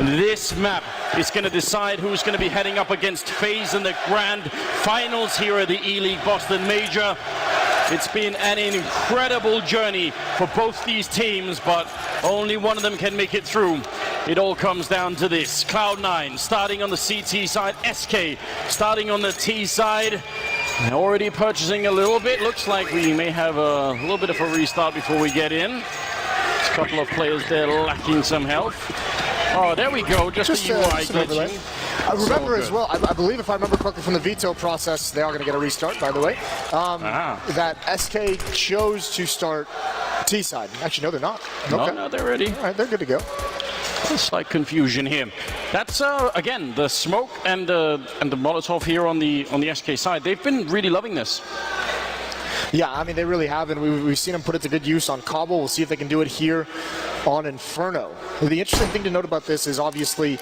This map is going to decide who's going to be heading up against FaZe in the grand finals here at the ELEAGUE Boston Major. It's been an incredible journey for both these teams, but only one of them can make it through. It all comes down to this. Cloud9 starting on the CT side, SK starting on the T side. Already purchasing a little bit. Looks like we may have a little bit of a restart before we get in. There's a couple of players there lacking some health. Oh, there we go. Just the UI glitching. I remember as well, I believe if I remember correctly from the veto process, they are going to get a restart, by the way, that SK chose to start T-side. Actually, no, they're not. Okay. No, they're ready. All right, they're good to go. A slight confusion here. That's again the smoke and the Molotov here on the SK side. They've been really loving this. Yeah, I mean they really have, and we've seen them put it to good use on Cobble. We'll see if they can do it here on Inferno. The interesting thing to note about this is obviously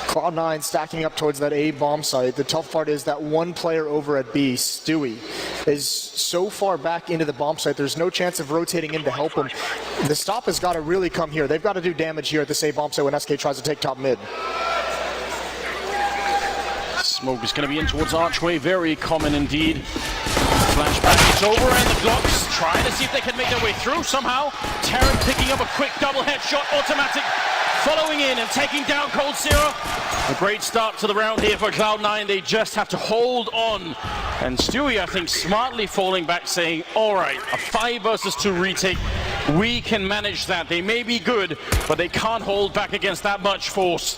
Cloud9 stacking up towards that A bomb site. The tough part is that one player over at B, Stewie, is so far back into the bomb site, there's no chance of rotating in to help him. The stop has got to really come here. They've got to do damage here at this A bomb site when SK tries to take top mid. Smoke is going to be in towards Archway, very common indeed. Flashback is over and the Glocks trying to see if they can make their way through somehow. Terran picking up a quick double headshot, automatic. Following in and taking down coldzera. A great start to the round here for Cloud9. They just have to hold on. And Stewie, I think, smartly falling back, saying, all right, a 5 versus 2 retake. We can manage that. They may be good, but they can't hold back against that much force.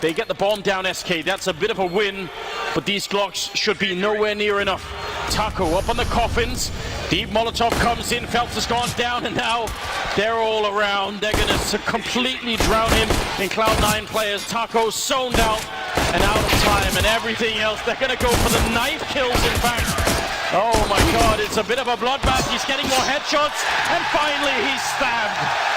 They get the bomb down, SK. That's a bit of a win, but these Glocks should be nowhere near enough. Taco up on the coffins. Deep Molotov comes in. Phelps has gone down, and now they're all around. They're going to completely drown him in Cloud9 players. Taco's zoned out and out of time and everything else. They're going to go for the knife kills, in fact. Oh my God, it's a bit of a bloodbath. He's getting more headshots, and finally he's stabbed.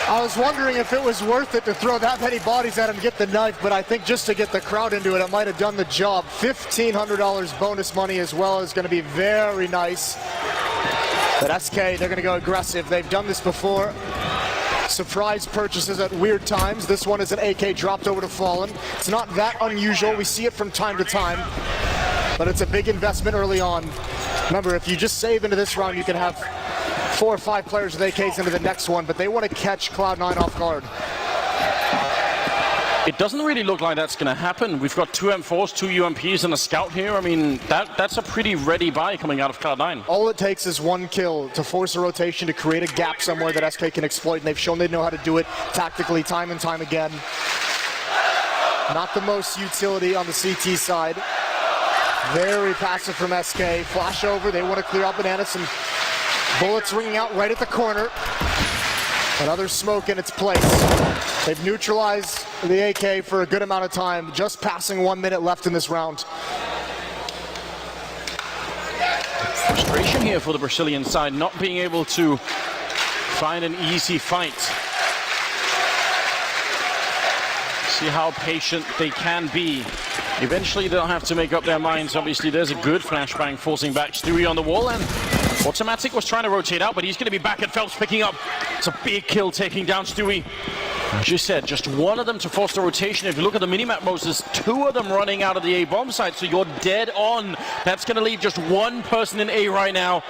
I was wondering if it was worth it to throw that many bodies at him and get the knife, but I think just to get the crowd into it might have done the job. $1,500 bonus money as well is going to be very nice. But SK, they're going to go aggressive. They've done this before. Surprise purchases at weird times. This one is an AK dropped over to Fallen. It's not that unusual. We see it from time to time, but it's a big investment early on. Remember, if you just save into this round, you can have 4 or 5 players with AKs into the next one, but they want to catch Cloud9 off guard. It doesn't really look like that's going to happen. We've got 2 M4s, 2 UMPs, and a scout here. I mean, that's a pretty ready buy coming out of Cloud9. All it takes is one kill to force a rotation, to create a gap somewhere that SK can exploit, and they've shown they know how to do it tactically time and time again. Not the most utility on the CT side. Very passive from SK. Flash over, they want to clear out Bananas, and bullets ringing out right at the corner. Another smoke in its place. They've neutralized the AK for a good amount of time, just passing 1 minute left in this round. Frustration here for the Brazilian side, not being able to find an easy fight. See how patient they can be. Eventually they'll have to make up their minds. Obviously there's a good flashbang forcing back Stewie on the wall, and Automatic was trying to rotate out, but he's going to be back at Phelps picking up. It's a big kill taking down Stewie. As you said, just one of them to force the rotation. If you look at the minimap, Moses, 2 of them running out of the A bomb site, so you're dead on. That's going to leave just 1 person in A right now.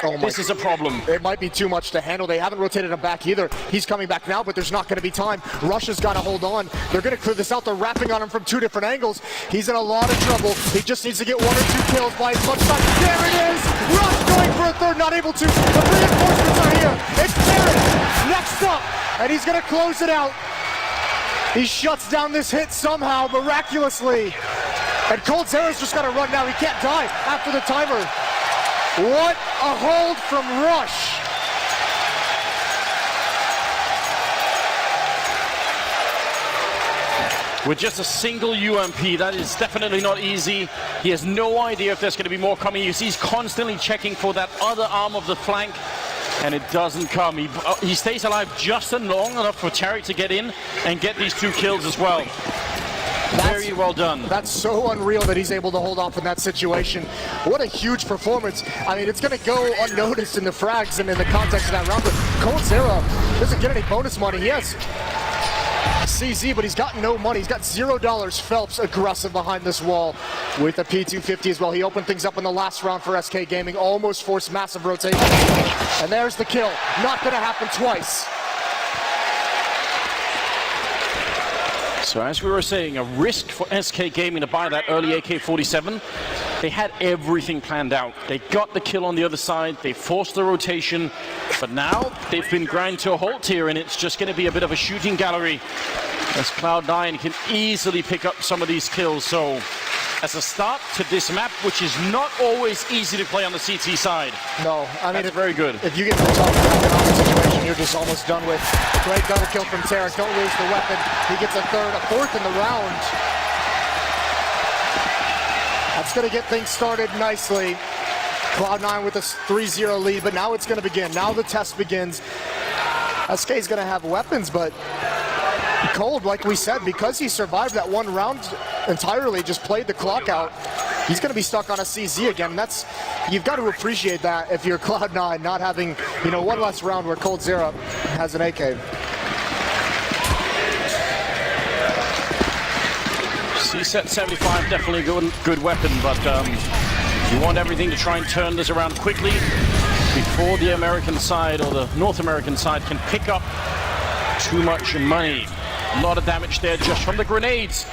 Oh, this is a problem. It might be too much to handle. They haven't rotated him back either. He's coming back now, but there's not going to be time. Rush has got to hold on. They're going to clear this out. They're wrapping on him from 2 different angles. He's in a lot of trouble. He just needs to get 1 or 2 kills by his lunchtime. There it is! Rush going for a 3rd, not able to. The reinforcements are here. It's Terran next up, and he's going to close it out. He shuts down this hit somehow, miraculously. And coldzera's just got to run now. He can't die after the timer. What a hold from Rush. With just a single UMP, that is definitely not easy. He has no idea if there's going to be more coming. You see he's constantly checking for that other arm of the flank, and it doesn't come. He stays alive just long enough for Terry to get in and get these 2 kills as well. Very well done. That's so unreal that he's able to hold off in that situation. What a huge performance. I mean, it's going to go unnoticed in the frags and in the context of that round, but Coldzera doesn't get any bonus money. He has CZ, but he's got no money. He's got $0. Phelps aggressive behind this wall with a P250 as well. He opened things up in the last round for SK Gaming, almost forced massive rotation. And there's the kill. Not going to happen twice. So as we were saying, a risk for SK Gaming to buy that early AK-47. They had everything planned out. They got the kill on the other side. They forced the rotation. But now they've been ground to a halt here, and it's just going to be a bit of a shooting gallery as Cloud9 can easily pick up some of these kills. So as a start to this map, which is not always easy to play on the CT side. No, I mean, it's very good. If you get to the top of the economic situation, you're just almost done with. Great double kill from Tarek. Don't lose the weapon. He gets a fourth in the round. That's going to get things started nicely. Cloud9 with a 3-0 lead, but now it's going to begin. Now the test begins. SK is going to have weapons, but Cold, like we said, because he survived that one round entirely, just played the clock out, he's going to be stuck on a CZ again. That's, you've got to appreciate that if you're Cloud9, not having, you know, one less round where Coldzera has an AK. C-set 75, definitely a good weapon, but you want everything to try and turn this around quickly before the American side or the North American side can pick up too much money. A lot of damage there just from the grenades.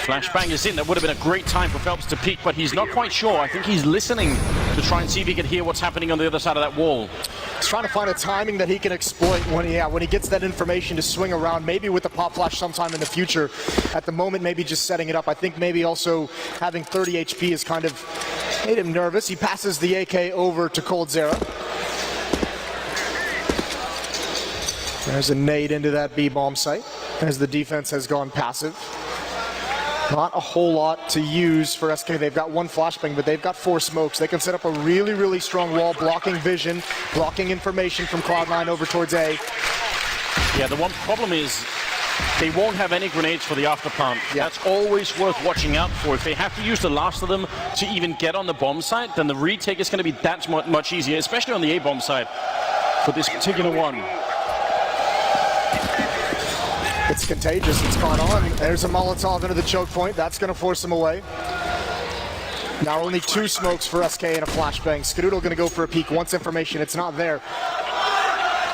Flashbang is in. That would have been a great time for Phelps to peek, but he's not quite sure. I think he's listening to try and see if he can hear what's happening on the other side of that wall. He's trying to find a timing that he can exploit when he gets that information to swing around, maybe with the pop flash sometime in the future. At the moment, maybe just setting it up. I think maybe also having 30 HP has kind of made him nervous. He passes the AK over to Coldzera. There's a nade into that B-bomb site as the defense has gone passive. Not a whole lot to use for SK. They've got one flashbang, but they've got 4 smokes. They can set up a really, really strong wall, blocking vision, blocking information from Cloud9 over towards A. Yeah, the one problem is they won't have any grenades for the after plant. Yeah. That's always worth watching out for. If they have to use the last of them to even get on the bomb site, then the retake is going to be that much easier, especially on the A bomb side for this particular one. It's contagious, it's caught on. There's a Molotov into the choke point. That's going to force him away. Now only 2 smokes for SK and a flashbang. Skadoodle going to go for a peek. Wants information, it's not there.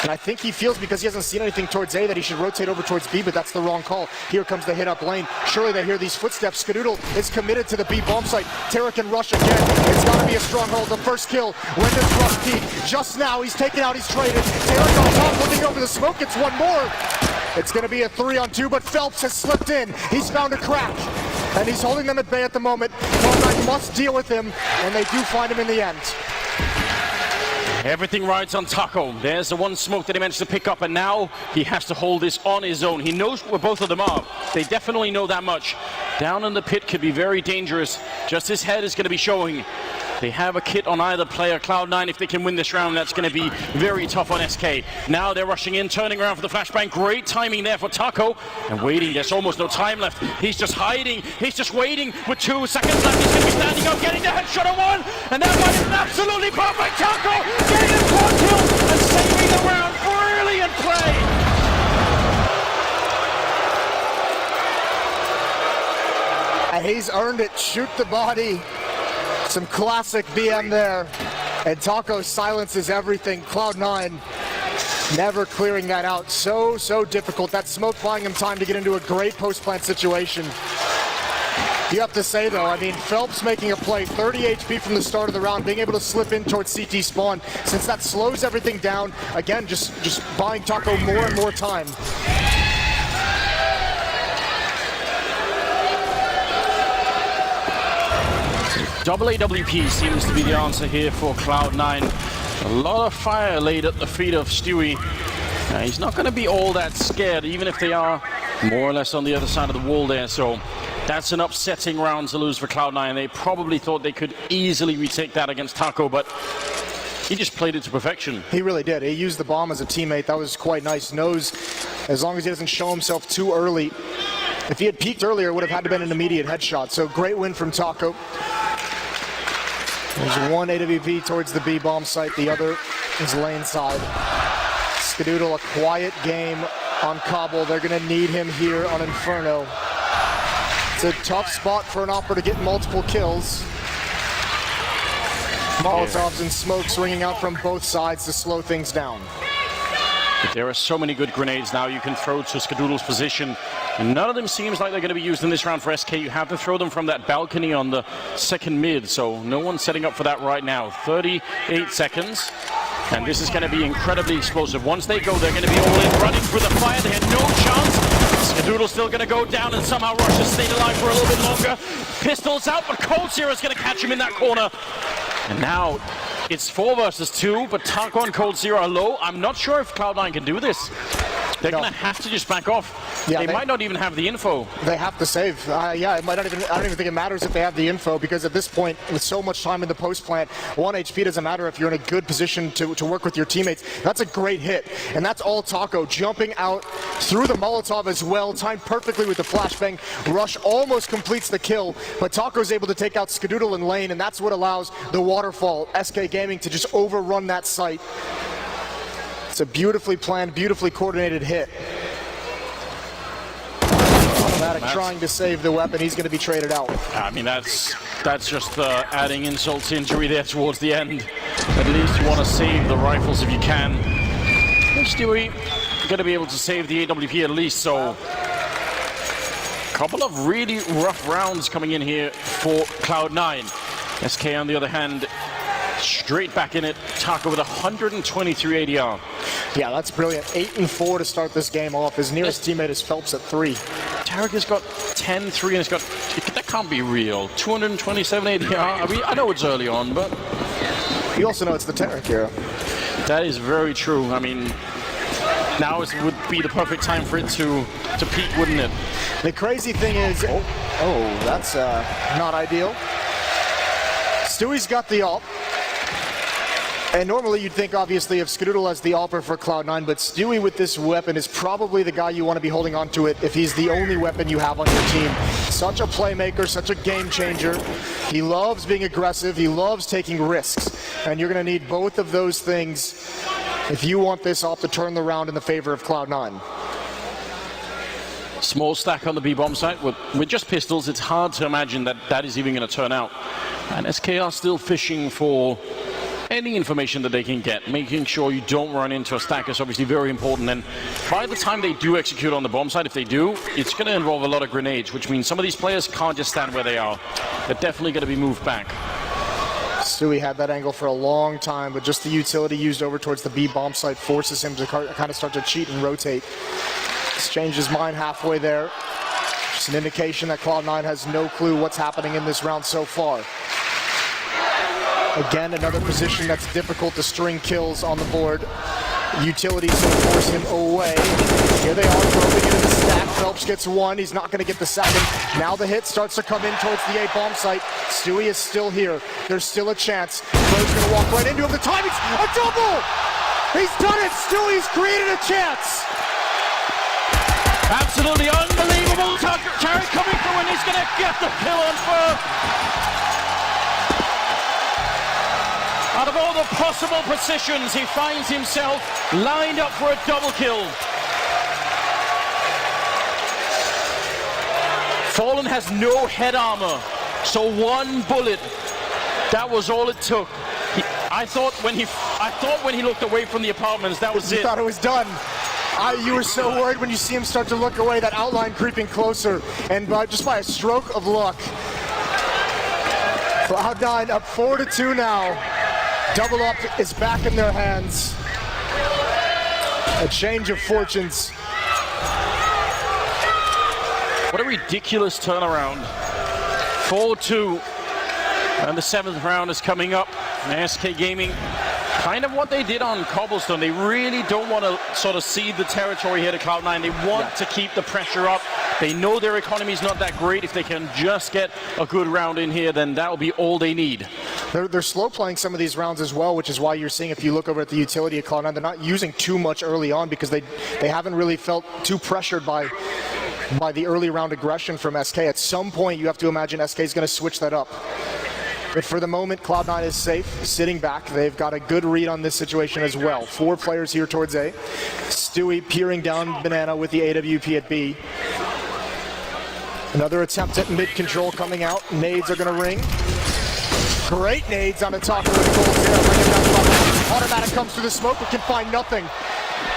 And I think he feels, because he hasn't seen anything towards A, that he should rotate over towards B, but that's the wrong call. Here comes the hit up lane. Surely they hear these footsteps. Skadoodle is committed to the B bomb site. Tarek can rush again. It's got to be a stronghold. The first kill. When does Rush peak? Just now, he's taken out, he's traded. Tarek on top, looking over the smoke. It's one more. It's going to be a 3-on-2, but Phelps has slipped in. He's found a crack, and he's holding them at bay at the moment. Cloud9 must deal with him, and they do find him in the end. Everything rides on Taco. There's the one smoke that he managed to pick up, and now he has to hold this on his own. He knows where both of them are. They definitely know that much. Down in the pit could be very dangerous. Just his head is going to be showing. They have a kit on either player. Cloud9, if they can win this round, that's going to be very tough on SK. Now they're rushing in, turning around for the flashbang. Great timing there for Taco. And waiting, there's almost no time left. He's just hiding. He's just waiting with 2 seconds left. He's going to be standing up, getting the headshot on one. And that one is absolutely perfect. Taco getting a quad kill and saving the round. Brilliant play. He's earned it. Shoot the body. Some classic BM there, and Taco silences everything. Cloud9 never clearing that out. So difficult. That smoke buying him time to get into a great post-plant situation. You have to say, though, I mean, Phelps making a play, 30 HP from the start of the round, being able to slip in towards CT spawn, since that slows everything down, again, just buying Taco more and more time. Double AWP seems to be the answer here for Cloud9. A lot of fire laid at the feet of Stewie. He's not going to be all that scared, even if they are more or less on the other side of the wall there. So that's an upsetting round to lose for Cloud9. They probably thought they could easily retake that against Taco, but he just played it to perfection. He really did. He used the bomb as a teammate. That was quite nice. Knows as long as he doesn't show himself too early, If he had peaked earlier, it would have had to been an immediate headshot. So great win from Taco. There's one AWP towards the B bomb site, the other is lane side. Skadoodle, a quiet game on Cobble. They're going to need him here on Inferno. It's a tough spot for an Opera to get multiple kills. Molotovs and smokes ringing out from both sides to slow things down. There are so many good grenades now you can throw to Skadoodle's position. And none of them seems like they're going to be used in this round for SK. You have to throw them from that balcony on the second mid, so no one's setting up for that right now. 38 seconds, and this is going to be incredibly explosive. Once they go, they're going to be all in, running through the fire. They had no chance. Skadoodle's still going to go down, and somehow Rush has stayed alive for a little bit longer. Pistols out, but Cold Zero is going to catch him in that corner. And now it's 4 versus 2, but Taco and Cold Zero are low. I'm not sure if Cloud9 can do this. They're going to have to just back off. Yeah, they might not even have the info. They have to save. Yeah, it might not even. I don't even think it matters if they have the info, because at this point, with so much time in the post plant, 1 HP doesn't matter if you're in a good position to work with your teammates. That's a great hit, and that's all Taco jumping out through the Molotov as well, timed perfectly with the flashbang. Rush almost completes the kill, but Taco's able to take out Skadoodle in lane, and that's what allows the waterfall SK Gaming to just overrun that site. It's a beautifully planned, beautifully coordinated hit. Automatic trying to save the weapon. He's going to be traded out. I mean, that's just adding insult to injury there towards the end. At least you want to save the rifles if you can. Stewie going to be able to save the AWP at least, so a couple of really rough rounds coming in here for Cloud9. SK on the other hand, straight back in it. Taco with 123 ADR. Yeah, that's brilliant. 8 and 4 to start this game off. His nearest teammate is Phelps at 3. Tarek has got 10-3 and it's got, that can't be real. 227 ADR. I mean, I know it's early on, but you also know it's the Tarek era. That is very true. I mean, now would be the perfect time for it to peak, wouldn't it? The crazy thing is, oh, that's not ideal. Stewie's got the ult. And normally you'd think, obviously, of Skadoodle as the AWPer for Cloud9, but Stewie with this weapon is probably the guy you want to be holding on to it if he's the only weapon you have on your team. Such a playmaker, such a game changer. He loves being aggressive, he loves taking risks, and you're going to need both of those things if you want this AWP to turn the round in the favor of Cloud9. Small stack on the B-bomb site. With just pistols, it's hard to imagine that is even going to turn out. And SK are still fishing for any information that they can get. Making sure you don't run into a stack is obviously very important. And by the time they do execute on the bomb site, if they do, it's going to involve a lot of grenades, which means some of these players can't just stand where they are. They're definitely going to be moved back. Stewie had that angle for a long time, but just the utility used over towards the B bomb site forces him to kind of start to cheat and rotate. He's changed his mind halfway there. Just an indication that Cloud9 has no clue what's happening in this round so far. Again, another position that's difficult to string kills on the board. Utilities will force him away. Here they are, groping into the stack. Phelps gets one. He's not going to get the second. Now the hit starts to come in towards the A bomb site. Stewie is still here. There's still a chance. Crow's going to walk right into him. The timing's a double! He's done it! Stewie's created a chance! Absolutely unbelievable. Tarek coming through, and he's going to get the kill on Fur. Out of all the possible positions, he finds himself lined up for a double kill. Fallen has no head armor, so one bullet, that was all it took. I thought when he looked away from the apartments, that was it. You thought it was done. You were so worried when you see him start to look away, that outline creeping closer, and just by a stroke of luck, Cloud9 up 4-2 now. Double up is back in their hands. A change of fortunes. What a ridiculous turnaround. 4-2. And the 7th round is coming up. And SK Gaming, kind of what they did on Cobblestone. They really don't want to sort of cede the territory here to Cloud9. They want to keep the pressure up. They know their economy is not that great. If they can just get a good round in here, then that will be all they need. They're slow playing some of these rounds as well, which is why you're seeing, if you look over at the utility of Cloud9, they're not using too much early on because they haven't really felt too pressured by the early round aggression from SK. At some point, you have to imagine SK is going to switch that up. But for the moment, Cloud9 is safe, sitting back. They've got a good read on this situation as well. 4 players here towards A. Stewie peering down Banana with the AWP at B. Another attempt at mid-control coming out. Nades are going to ring. Great nades on the top of the goal there. Automatic comes through the smoke, but can find nothing.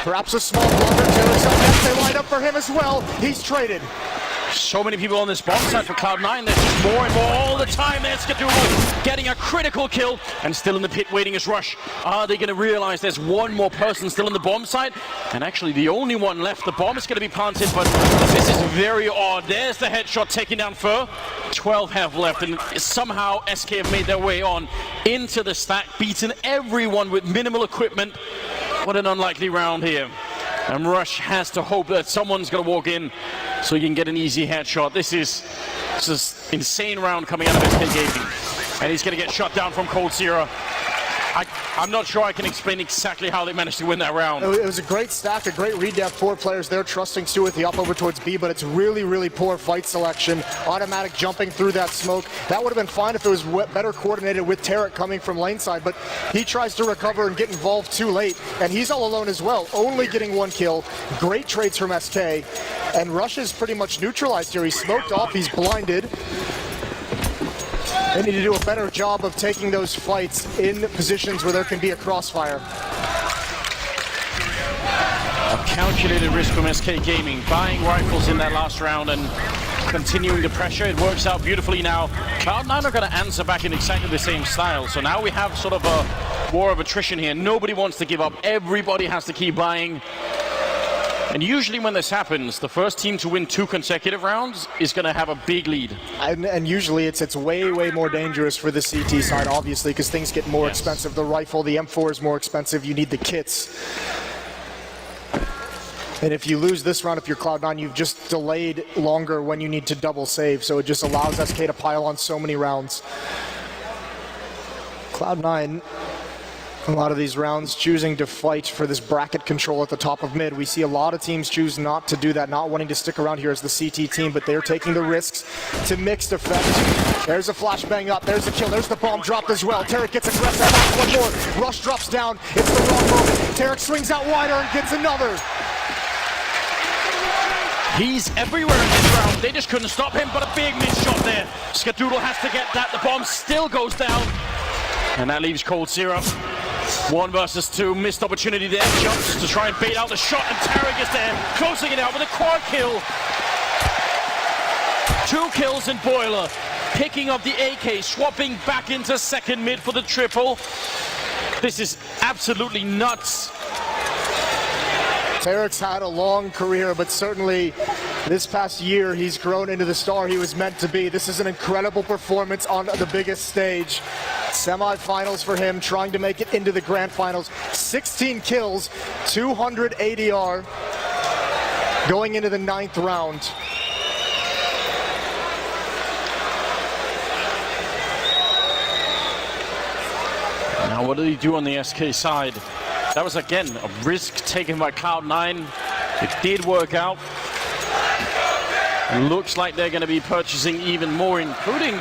Perhaps a small blunder. Yes, they line up for him as well. He's traded. So many people on this bomb side for Cloud9. There's just more and more all the time. There's Skadoodle getting a critical kill and still in the pit waiting as Rush. Are they going to realize there's one more person still in the bomb side? And actually the only one left. The bomb is going to be planted, but this is very odd. There's the headshot taking down Fur. 12 have left, and somehow SK have made their way on into the stack, beaten everyone with minimal equipment. What an unlikely round here. And Rush has to hope that someone's going to walk in so he can get an easy headshot. This is an insane round coming out of SK Gaming. And he's going to get shot down from coldzera. I'm not sure I can explain exactly how they managed to win that round. It was a great stack, a great read to have 4 players there trusting Stu with the up over towards B, but it's really, really poor fight selection. Automatic jumping through that smoke. That would have been fine if it was better coordinated with Tarek coming from lane side, but he tries to recover and get involved too late, and he's all alone as well, only getting 1 kill. Great trades from SK, and Rush is pretty much neutralized here. He's smoked off, he's blinded. They need to do a better job of taking those fights in positions where there can be a crossfire. A calculated risk from SK Gaming, buying rifles in that last round and continuing the pressure. It works out beautifully now. Cloud9 are going to answer back in exactly the same style. So now we have sort of a war of attrition here. Nobody wants to give up. Everybody has to keep buying. And usually when this happens, the first team to win 2 consecutive rounds is going to have a big lead. And usually it's way, way more dangerous for the CT side, obviously, because things get more expensive. The rifle, the M4 is more expensive. You need the kits. And if you lose this round, if you're Cloud9, you've just delayed longer when you need to double save. So it just allows SK to pile on so many rounds. Cloud9, a lot of these rounds choosing to fight for this bracket control at the top of mid. We see a lot of teams choose not to do that, not wanting to stick around here as the CT team, but they're taking the risks to mixed effect. There's a flashbang up, there's the kill, there's the bomb dropped as well. Tarek gets aggressive, one more. Rush drops down, it's the wrong moment. Tarek swings out wider and gets another. He's everywhere in this round. They just couldn't stop him, but a big miss shot there. Skadoodle has to get that. The bomb still goes down. And that leaves coldzera. 1 versus 2, missed opportunity there, jumps to try and bait out the shot, and Tarek is there, closing it out with a quad kill. 2 kills in Boiler, picking up the AK, swapping back into second mid for the triple. This is absolutely nuts. Tarek's had a long career, but certainly this past year he's grown into the star he was meant to be. This is an incredible performance on the biggest stage. Semifinals for him, trying to make it into the grand finals. 16 kills, 200 ADR, going into the 9th round. Now what did he do on the SK side? That was again a risk taken by Cloud9. It did work out. It looks like they're going to be purchasing even more, including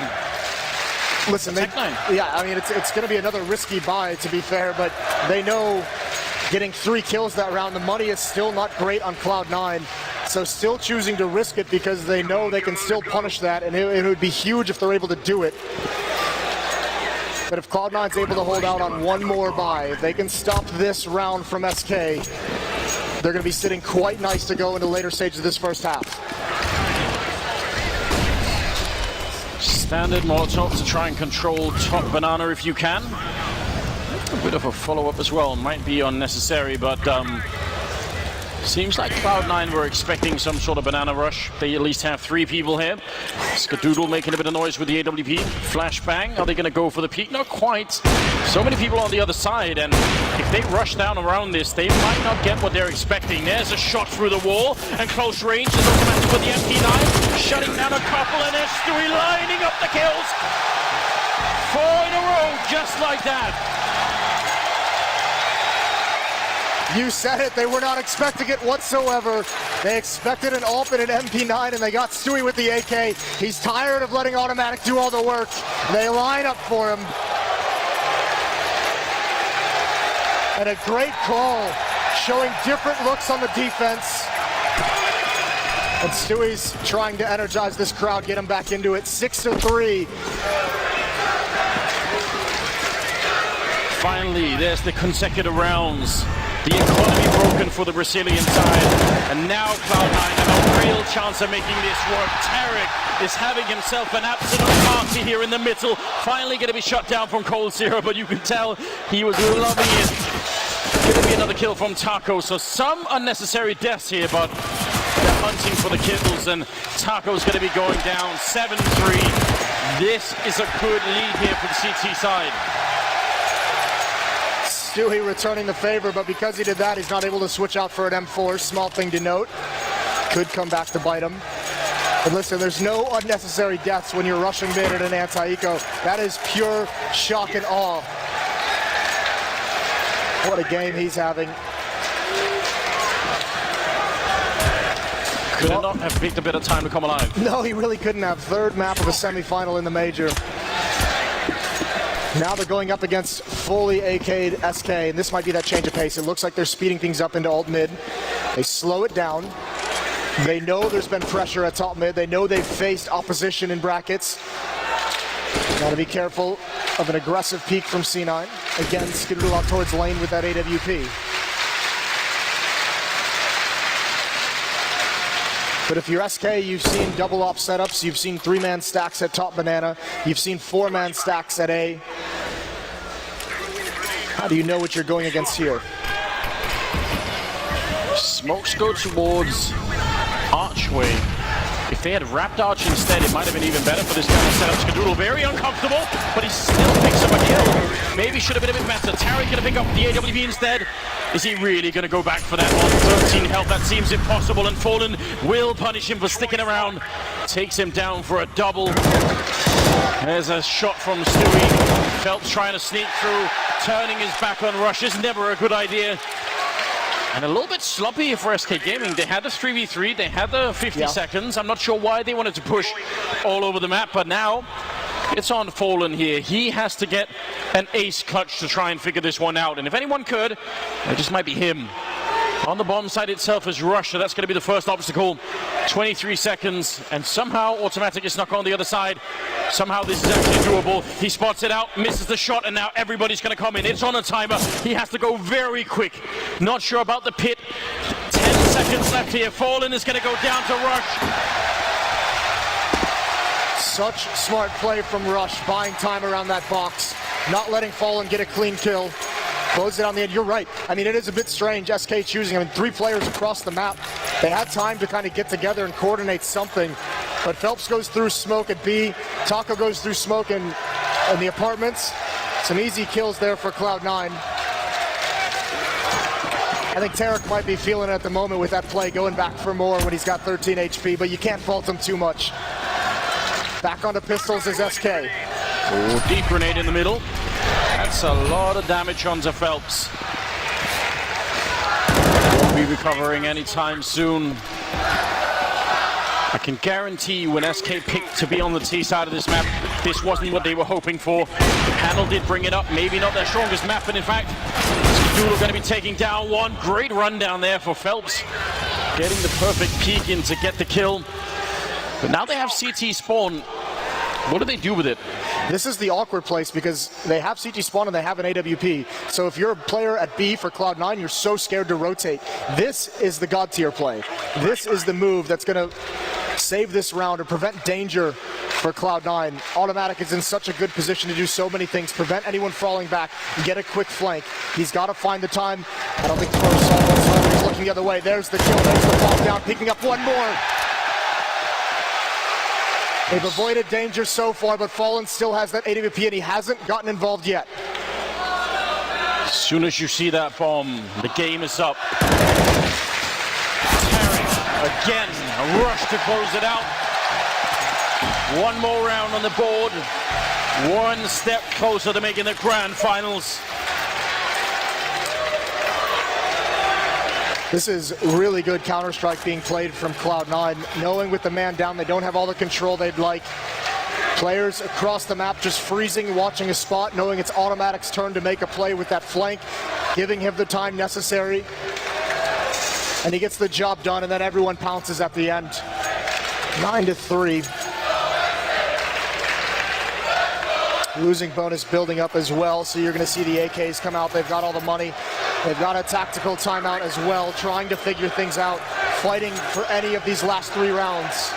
Listen, yeah, I mean, it's going to be another risky buy, to be fair, but they know getting 3 kills that round, the money is still not great on Cloud9, so still choosing to risk it because they know they can still punish that, and it would be huge if they're able to do it. But if Cloud9's able to hold out on 1 more buy, if they can stop this round from SK, they're going to be sitting quite nice to go into later stages of this first half. Standard Molotov to try and control top banana if you can. A bit of a follow-up as well, might be unnecessary, but seems like Cloud9 were expecting some sort of banana rush. They at least have 3 people here. Skadoodle making a bit of noise with the AWP. Flashbang, are they going to go for the peak? Not quite. So many people on the other side, and if they rush down around this, they might not get what they're expecting. There's a shot through the wall, and close range is automatic with the MP9, shutting down a couple, and there's Stewie lining up the kills. 4 in a row, just like that. You said it, they were not expecting it whatsoever. They expected an AWP and an MP9, and they got Stewie with the AK. He's tired of letting Automatic do all the work. They line up for him. And a great call, showing different looks on the defense. And Stewie's trying to energize this crowd, get him back into it. 6-3. Finally, there's the consecutive rounds. The economy broken for the Brazilian side. And now Cloud9 have a real chance of making this work. Tarek is having himself an absolute party here in the middle. Finally going to be shut down from Cold Zero, but you can tell he was loving it. Going to be another kill from Taco. So some unnecessary deaths here, but they're hunting for the kills, and Taco's going to be going down 7-3. This is a good lead here for the CT side. Stewie returning the favor, but because he did that, he's not able to switch out for an M4. Small thing to note. Could come back to bite him. But listen, there's no unnecessary deaths when you're rushing mid at an anti-eco. That is pure shock and awe. What a game he's having. Could not have picked a bit of time to come alive. No, he really couldn't have. Third map of a semifinal in the major. Now they're going up against fully AK'd SK, and this might be that change of pace. It looks like they're speeding things up into alt mid. They slow it down. They know there's been pressure at top mid. They know they've faced opposition in brackets. Gotta be careful of an aggressive peek from C9. Again, Skidoodle out towards lane with that AWP. But if you're SK, you've seen double op setups, you've seen 3-man stacks at top banana, you've seen 4-man stacks at A. How do you know what you're going against here? Smokes go towards Archway. If they had wrapped Arch instead, it might have been even better for this kind of setup. Skidoodle very uncomfortable, but he still picks up a kill. Maybe should have been a bit better. Tarek gonna pick up the AWP instead. Is he really gonna go back for that on 13 health? That seems impossible, and Fallen will punish him for sticking around. Takes him down for a double. There's a shot from Stewie. Phelps trying to sneak through, turning his back on Rush is never a good idea. And a little bit sloppy for SK Gaming. They had the 3v3, they had the 50 seconds. I'm not sure why they wanted to push all over the map, but now it's on Fallen here. He has to get an ace clutch to try and figure this one out. And if anyone could, it just might be him. On the bomb side itself is Rush, so that's going to be the first obstacle. 23 seconds, and somehow Automatic is snuck on the other side. Somehow this is actually doable. He spots it out, misses the shot, and now everybody's going to come in. It's on a timer. He has to go very quick. Not sure about the pit. 10 seconds left here. Fallen is going to go down to Rush. Such smart play from Rush, buying time around that box. Not letting Fallen get a clean kill. Close it on the end. You're right. I mean, it is a bit strange, SK choosing. I mean, 3 players across the map. They had time to kind of get together and coordinate something. But Phelps goes through smoke at B. Taco goes through smoke in the apartments. Some easy kills there for Cloud9. I think Tarek might be feeling it at the moment with that play, going back for more when he's got 13 HP, but you can't fault him too much. Back onto pistols is SK. Oh, deep grenade in the middle. That's a lot of damage onto Phelps. Won't be recovering anytime soon. I can guarantee when SK picked to be on the T side of this map, this wasn't what they were hoping for. The panel did bring it up, maybe not their strongest map, but in fact, Skidoodle going to be taking down one. Great run down there for Phelps. Getting the perfect peek in to get the kill. But now they have CT spawn. What do they do with it? This is the awkward place because they have CT spawn and they have an AWP. So if you're a player at B for Cloud9, you're so scared to rotate. This is the God tier play. This is the move that's going to save this round or prevent danger for Cloud9. Automatic is in such a good position to do so many things. Prevent anyone falling back and get a quick flank. He's got to find the time. I don't think Thrower's solved whatsoever. He's looking the other way. There's the kill. There's the pop down. Picking up one more. They've avoided danger so far, but Fallen still has that AWP and he hasn't gotten involved yet. As soon as you see that bomb, the game is up. Tarek, again, a rush to close it out. One more round on the board. one step closer to making the grand finals. This is really good Counter-Strike being played from Cloud9, knowing with the man down they don't have all the control they'd like. Players across the map just freezing, watching a spot, knowing it's Automatic's turn to make a play with that flank, giving him the time necessary. And he gets the job done, and then everyone pounces at the end. 9-3. Losing bonus building up as well, so you're going to see the AKs come out. They've got all the money. They've got a tactical timeout as well, trying to figure things out, fighting for any of these last 3 rounds.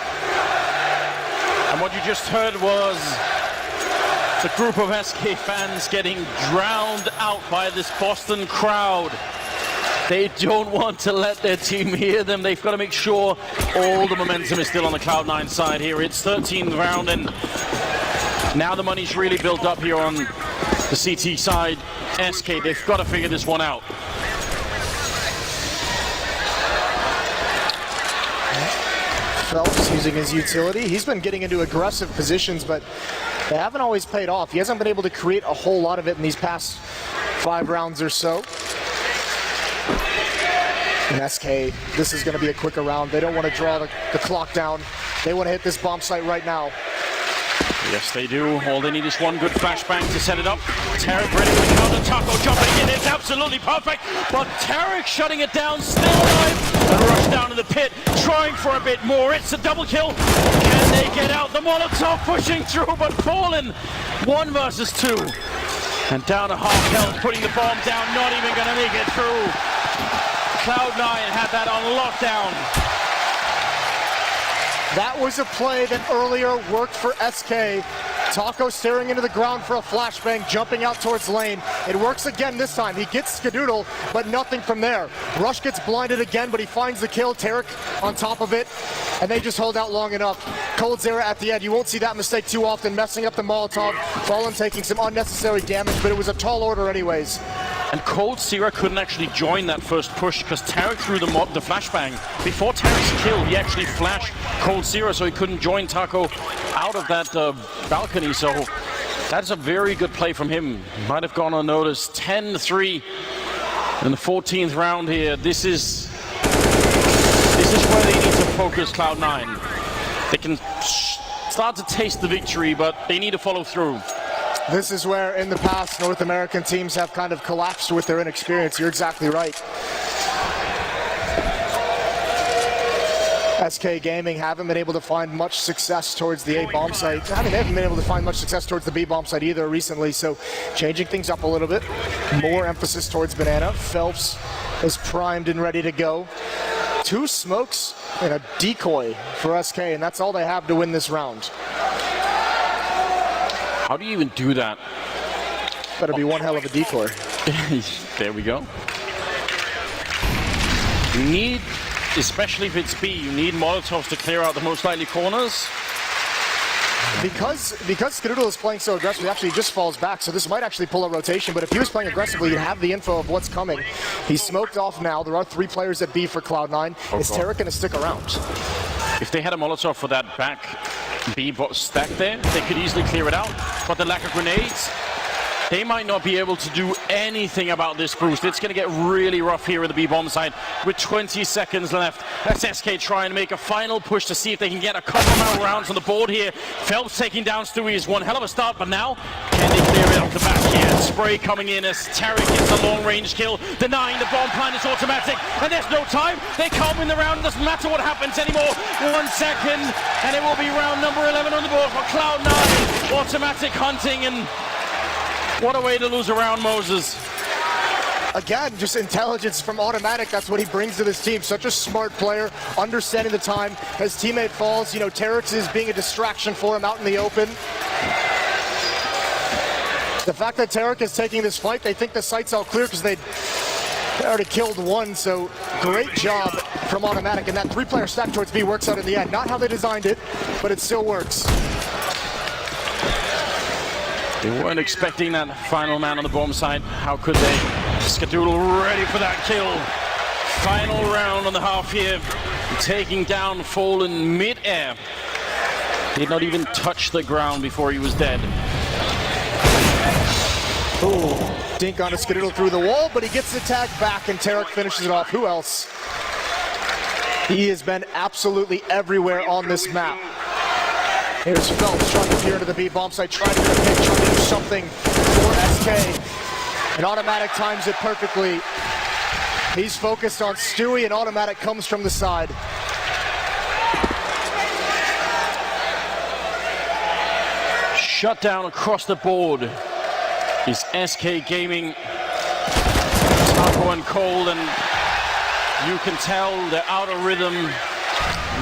And what you just heard was the group of SK fans getting drowned out by this Boston crowd. They don't want to let their team hear them. They've got to make sure all the momentum is still on the Cloud9 side here. It's 13th round, and now the money's really built up here on the CT side. SK, they've got to figure this one out. Phelps using his utility. He's been getting into aggressive positions, but they haven't always paid off. He hasn't been able to create a whole lot of it in these past 5 rounds or so. And SK, this is going to be a quicker round. They don't want to draw the clock down. They want to hit this bomb site right now. Yes, they do. All they need is one good flashbang to set it up. Tarek ready to counter. Taco jumping in. It's absolutely perfect. But Tarek shutting it down, still alive. And rush down to the pit, trying for a bit more. It's a double kill. Can they get out? The Molotov pushing through, but fallen. 1 versus 2. And down to half health, putting the bomb down. Not even going to make it through. Cloud9 had that on lockdown. That was a play that earlier worked for SK. Taco staring into the ground for a flashbang, jumping out towards lane. It works again this time. He gets Skadoodle, but nothing from there. Rush gets blinded again, but he finds the kill. Tarek on top of it, and they just hold out long enough. coldzera at the end. You won't see that mistake too often, messing up the Molotov. Fallen taking some unnecessary damage, but it was a tall order anyways. And coldzera couldn't actually join that first push because Tarek threw the flashbang. Before Tarek's kill, he actually flashed coldzera, so he couldn't join Taco out of that balcony. So that's a very good play from him. Might have gone unnoticed. 10-3 in the 14th round here. This is where they need to focus Cloud9. They can start to taste the victory, but they need to follow through. This is where, in the past, North American teams have kind of collapsed with their inexperience. You're exactly right. SK Gaming haven't been able to find much success towards the A bomb site. I mean, they haven't been able to find much success towards the B bomb site either recently, so changing things up a little bit. More emphasis towards Banana. Phelps is primed and ready to go. 2 smokes and a decoy for SK, and that's all they have to win this round. How do you even do that? Better be one hell of a decoy. There we go. You need, especially if it's B, you need Molotovs to clear out the most likely corners. Because Skadoodle is playing so aggressively, actually he just falls back, so this might actually pull a rotation, but if he was playing aggressively, you'd have the info of what's coming. He's smoked off now. There are 3 players at B for Cloud9. Is Tarek going to stick around? If they had a Molotov for that back B stack there, they could easily clear it out, but the lack of grenades, they might not be able to do anything about this boost. It's going to get really rough here at the B bomb side with 20 seconds left. That's SK trying to make a final push to see if they can get a couple more rounds on the board here. Phelps taking down Stewie is one hell of a start, but now can they clear it off the back here? Spray coming in as Tarek gets a long range kill, denying the bomb plan. It's automatic, and there's no time. They can't win the round. It doesn't matter what happens anymore. 1 second, and it will be round number 11 on the board for Cloud9. Automatic hunting, and what a way to lose a round, Moses. Again, just intelligence from Automatic. That's what he brings to this team. Such a smart player, understanding the time. His teammate falls. You know, Tarek is being a distraction for him out in the open. The fact that Tarek is taking this fight, they think the site's all clear because they already killed 1, so great job from Automatic. And that 3-player stack towards B works out in the end. Not how they designed it, but it still works. They weren't expecting that final man on the bomb side. How could they? Skadoodle ready for that kill. Final round on the half here. Taking down Fallen mid-air. Did not even touch the ground before he was dead. Ooh, dink on a skidoodle through the wall, but he gets the tag back and Tarek finishes it off. Who else? He has been absolutely everywhere on this map. Here's Phelps trying to peer into the B bomb site, trying to get a pick, trying to do something for SK. And Automatic times it perfectly. He's focused on Stewie, and Automatic comes from the side. Shut down across the board is SK Gaming. Taco and cold, and you can tell they're out of rhythm.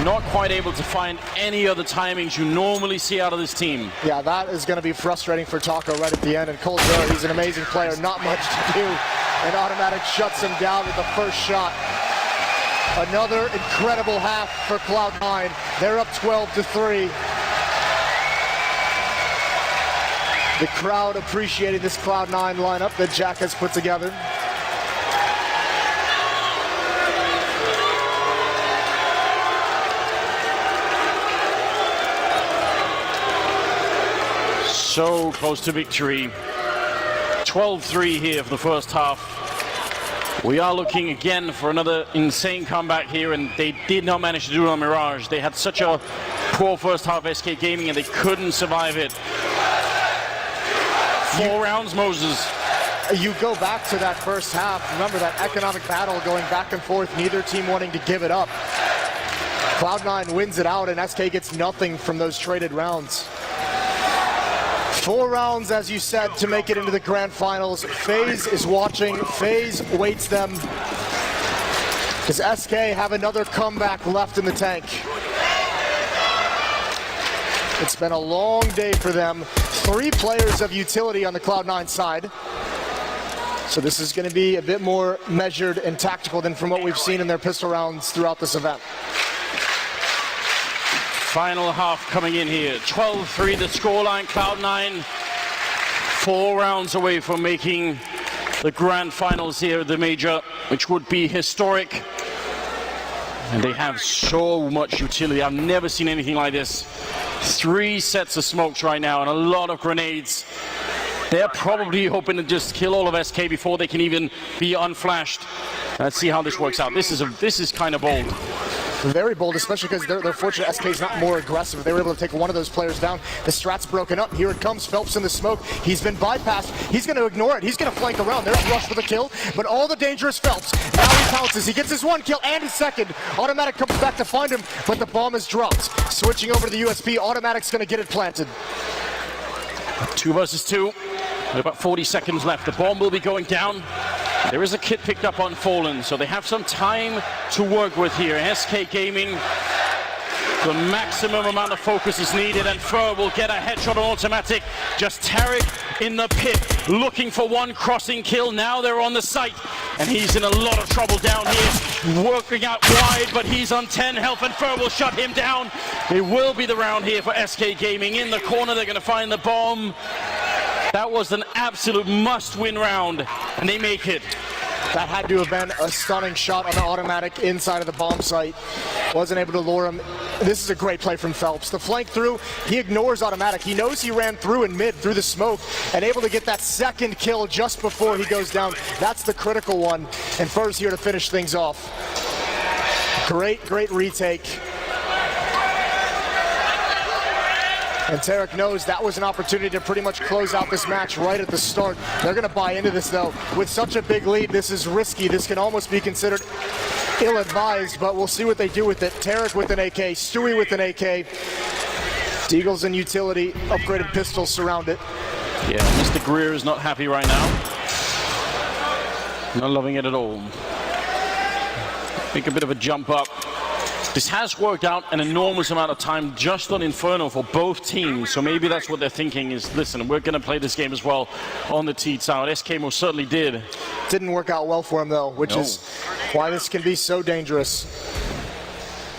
Not quite able to find any other timings you normally see out of this team. Yeah, that is going to be frustrating for Taco right at the end. And Cold Zero, he's an amazing player, not much to do. And Automatic shuts him down with the first shot. Another incredible half for Cloud9. They're up 12-3. The crowd appreciating this Cloud9 lineup that Jack has put together. So close to victory. 12-3 here for the first half. We are looking again for another insane comeback here, and they did not manage to do it on Mirage. They had such a poor first half SK Gaming, and they couldn't survive it. 4 rounds, Moses. You go back to that first half. Remember that economic battle going back and forth, neither team wanting to give it up. Cloud9 wins it out, and SK gets nothing from those traded rounds. 4 rounds, as you said, to make it into the grand finals. FaZe is watching. FaZe waits them. Does SK have another comeback left in the tank? It's been a long day for them. 3 players of utility on the Cloud9 side. So this is going to be a bit more measured and tactical than from what we've seen in their pistol rounds throughout this event. Final half coming in here. 12-3 the scoreline. Cloud9 4 rounds away from making the grand finals here at the major, which would be historic. And they have so much utility. I've never seen anything like this. 3 sets of smokes right now and a lot of grenades. They're probably hoping to just kill all of SK before they can even be unflashed. Let's see how this works out. This is kind of bold. Very bold, especially because they're fortunate SK's not more aggressive. They were able to take one of those players down. The strat's broken up. Here it comes. Phelps in the smoke. He's been bypassed. He's going to ignore it. He's going to flank around. There's Rush for the kill. But all the danger is Phelps. Now he pounces. He gets his 1 kill and his second. Automatic comes back to find him, but the bomb is dropped. Switching over to the USP. Automatic's going to get it planted. 2 versus 2. With about 40 seconds left. The bomb will be going down. There is a kit picked up on Fallen, so they have some time to work with here. SK Gaming, the maximum amount of focus is needed, and Fur will get a headshot on Automatic. Just Tarek in the pit, looking for 1 crossing kill. Now they're on the site, and he's in a lot of trouble down here. Working out wide, but he's on 10 health, and Fur will shut him down. It will be the round here for SK Gaming. In the corner, they're going to find the bomb. That was an absolute must-win round, and they make it. That had to have been a stunning shot on the Automatic inside of the bomb site. Wasn't able to lure him. This is a great play from Phelps. The flank through, he ignores Automatic. He knows he ran through in mid, through the smoke, and able to get that second kill just before he goes down. That's the critical one, and Fur's here to finish things off. Great retake. And Tarek knows that was an opportunity to pretty much close out this match right at the start. They're going to buy into this, though. With such a big lead, this is risky. This can almost be considered ill-advised, but we'll see what they do with it. Tarek with an AK, Stewie with an AK. Deagles and utility, upgraded pistols surround it. Yeah, Mr. Greer is not happy right now. Not loving it at all. Make a bit of a jump up. This has worked out an enormous amount of time just on Inferno for both teams, so maybe that's what they're thinking is, listen, we're going to play this game as well on the T side. SK most certainly did. Didn't work out well for him, though, which is why this can be so dangerous.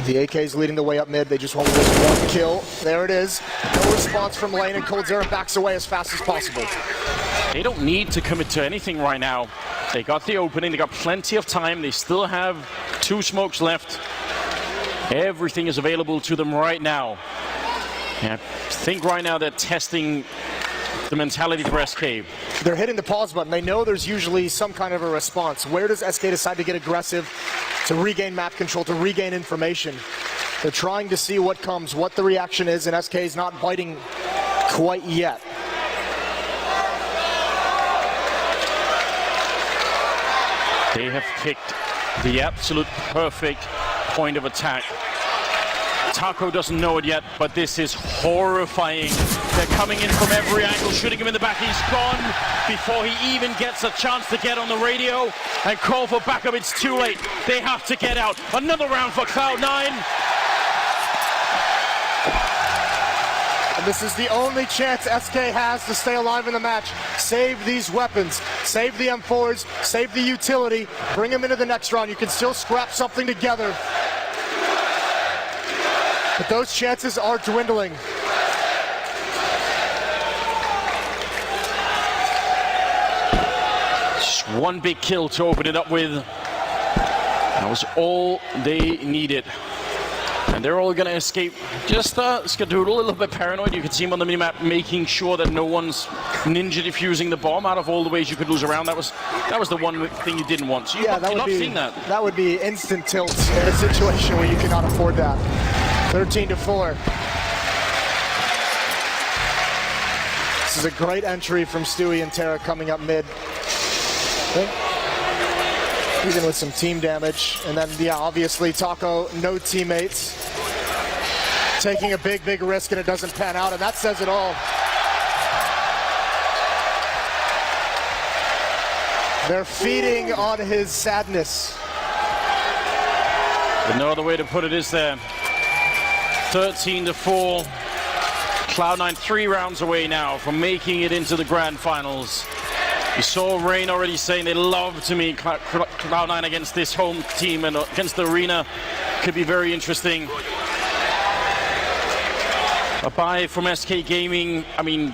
The AK's leading the way up mid. They just want this 1 kill. There it is. No response from lane, and Cold Zero backs away as fast as possible. They don't need to commit to anything right now. They got the opening. They got plenty of time. They still have 2 smokes left. Everything is available to them right now. I think right now they're testing the mentality for SK. They're hitting the pause button. They know there's usually some kind of a response. Where does SK decide to get aggressive, to regain map control, to regain information? They're trying to see what comes, what the reaction is, and SK is not biting quite yet. They have picked the absolute perfect point of attack. Taco doesn't know it yet, but this is horrifying. They're coming in from every angle, shooting him in the back. He's gone before he even gets a chance to get on the radio and call for backup. It's too late. They have to get out. Another round for Cloud9. And this is the only chance SK has to stay alive in the match. Save these weapons, save the M4s, save the utility, bring them into the next round. You can still scrap something together. But those chances are dwindling. Just one big kill to open it up with. That was all they needed. And they're all going to escape. Just Skadoodle, a little bit paranoid. You can see him on the minimap making sure that no one's ninja defusing the bomb. Out of all the ways you could lose a round, that was the one thing you didn't want. So you love seeing that. That would be instant tilt in a situation where you cannot afford that. 13-4. This is a great entry from Stewie and Terra coming up mid. Even with some team damage. And then, yeah, obviously Taco, no teammates. Taking a big risk and it doesn't pan out, and that says it all. They're feeding on his sadness. But no other way to put it is there. 13-4. Cloud9 3 rounds away now from making it into the grand finals. You saw Rain already saying they love to meet Cloud9 against this home team and against the arena. Could be very interesting. A buy from SK Gaming. I mean,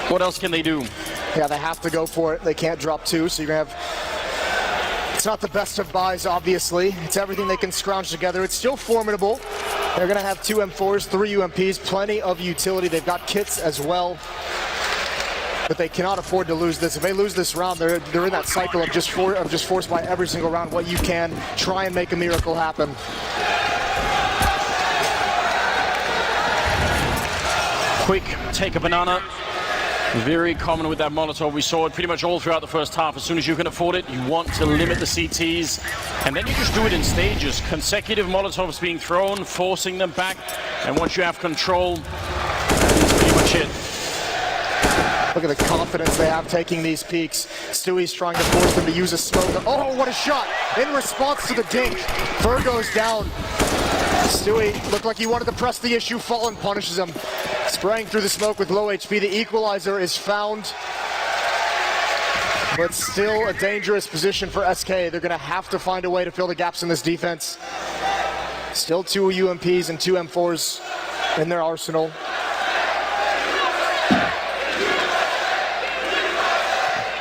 what else can they do? Yeah, they have to go for it. They can't drop two, so you're going to have... It's not the best of buys, obviously. It's everything they can scrounge together. It's still formidable. They're going to have 2 M4s, 3 UMPs, plenty of utility. They've got kits as well. But they cannot afford to lose this. If they lose this round, they're in that cycle of just force by every single round what you can. Try and make a miracle happen. Quick, take a banana. Very common with that Molotov. We saw it pretty much all throughout the first half. As soon as you can afford it, you want to limit the CTs. And then you just do it in stages. Consecutive Molotovs being thrown, forcing them back. And once you have control, that's pretty much it. Look at the confidence they have taking these peaks. Stewie's trying to force them to use a smoke. Oh, what a shot! In response to the dink, Virgo's down. Stewie looked like he wanted to press the issue. Fallen punishes him. Spraying through the smoke with low HP. The equalizer is found. But still a dangerous position for SK. They're going to have to find a way to fill the gaps in this defense. Still 2 UMPs and 2 M4s in their arsenal.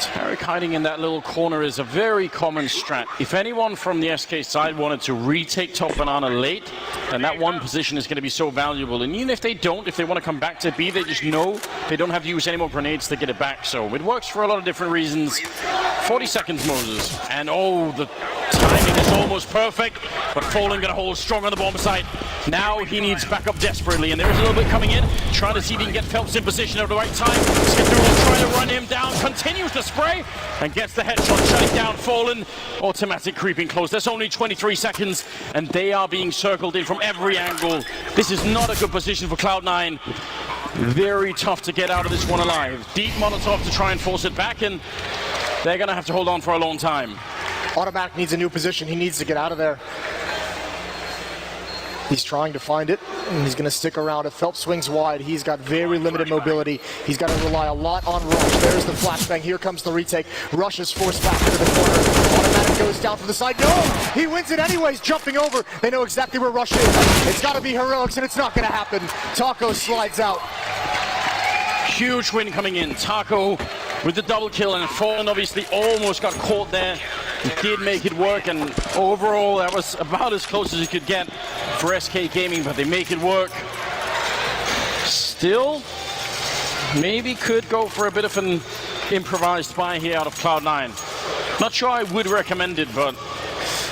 Tarek hiding in that little corner is a very common strat. If anyone from the SK side wanted to retake top banana late, then that one position is going to be so valuable. And even if they don't, if they want to come back to B, they just know they don't have to use any more grenades to get it back. So it works for a lot of different reasons. 40 seconds, Moses. And oh, the timing is almost perfect. But Fallen going to hold strong on the bomb site. Now he needs backup desperately. And there is a little bit coming in. Trying to see if he can get Phelps in position at the right time. Skadoodle trying to run him down. Continues to spray. And gets the headshot, shutting down Fallen. Automatic creeping close. There's only 23 seconds. And they are being circled in from every angle. This is not a good position for Cloud9. Very tough to get out of this one alive. Deep Molotov to try and force it back. And they're going to have to hold on for a long time. Automatic needs a new position. He needs to get out of there. He's trying to find it, and he's going to stick around. If Phelps swings wide, he's got very limited mobility. He's got to rely a lot on Rush. There's the flashbang. Here comes the retake. Rush is forced back into the corner. Automatic goes down from the side. No! He wins it anyways, jumping over. They know exactly where Rush is. It's got to be heroics, and it's not going to happen. Taco slides out. Huge win coming in. Taco with the double kill, and Fallen obviously almost got caught there. He did make it work, and overall that was about as close as you could get for SK Gaming, but they make it work. Still Maybe could go for a bit of an improvised buy here out of Cloud9. Not sure I would recommend it, but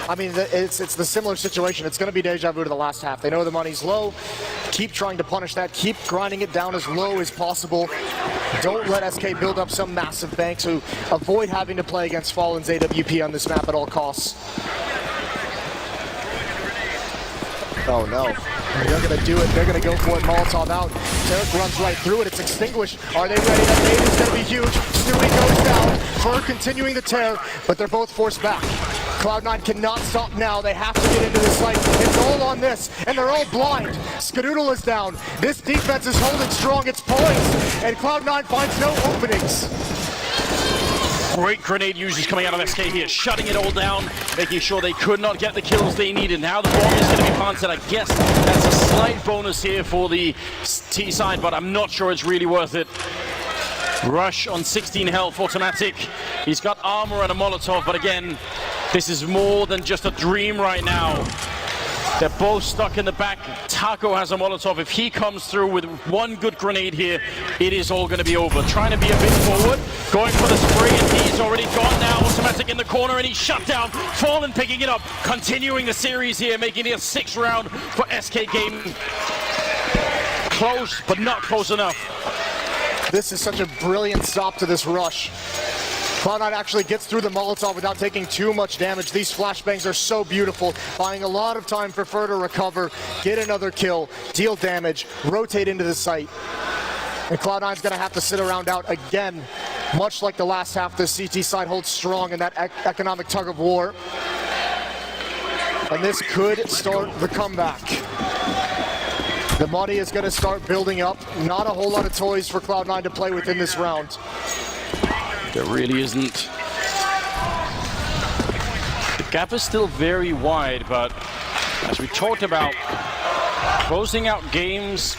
I mean, it's the similar situation. It's going to be deja vu to the last half. They know the money's low. Keep trying to punish that. Keep grinding it down as low as possible. Don't let SK build up some massive bank, so avoid having to play against Fallen's AWP on this map at all costs. Oh no. They're going to do it. They're going to go for it. Molotov out. Tarek runs right through it. It's extinguished. Are they ready? That nade is going to be huge. Stewie goes down. Fur continuing the tear, but they're both forced back. Cloud9 cannot stop now. They have to get into the site. It's all on this, and they're all blind. Skadoodle is down. This defense is holding strong. It's poised, and Cloud9 finds no openings. Great grenade users coming out of SK here, shutting it all down, making sure they could not get the kills they needed. Now the bomb is going to be planted. I guess that's a slight bonus here for the T side, but I'm not sure it's really worth it. Rush on 16 health, automatic. He's got armor and a Molotov, but again, this is more than just a dream right now. They're both stuck in the back. Taco has a Molotov. If he comes through with one good grenade here, it is all going to be over. Trying to be a bit forward, going for the spray, and he's already gone now. Automatic in the corner, and he's shut down. Fallen picking it up, continuing the series here, making it a 6th round for SK Gaming. Close, but not close enough. This is such a brilliant stop to this rush. Cloud9 actually gets through the Molotov without taking too much damage. These flashbangs are so beautiful, buying a lot of time for Fur to recover, get another kill, deal damage, rotate into the site. And Cloud9's going to have to sit around out again, much like the last half. The CT side holds strong in that economic tug of war. And this could start the comeback. The money is going to start building up. Not a whole lot of toys for Cloud9 to play with in this round. There really isn't. The gap is still very wide, but as we talked about, closing out games,